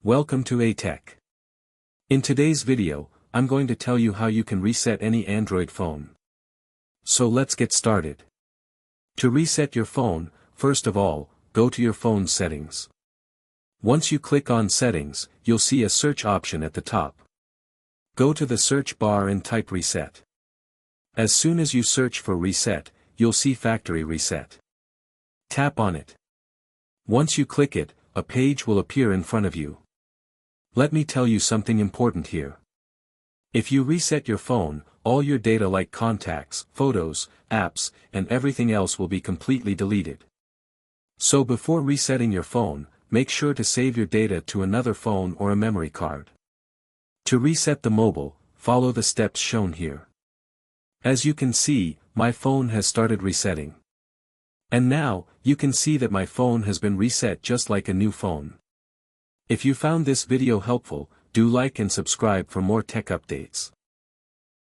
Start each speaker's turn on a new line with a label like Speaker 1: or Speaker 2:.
Speaker 1: Welcome to A-Tech. In today's video, I'm going to tell you how you can reset any Android phone. So let's get started. To reset your phone, first of all, go to your phone's settings. Once you click on Settings, you'll see a search option at the top. Go to the search bar and type Reset. As soon as you search for Reset, you'll see Factory Reset. Tap on it. Once you click it, a page will appear in front of you. Let me tell you something important here. If you reset your phone, all your data like contacts, photos, apps, and everything else will be completely deleted. So before resetting your phone, make sure to save your data to another phone or a memory card. To reset the mobile, follow the steps shown here. As you can see, my phone has started resetting. And now, you can see that my phone has been reset just like a new phone. If you found this video helpful, do like and subscribe for more tech updates.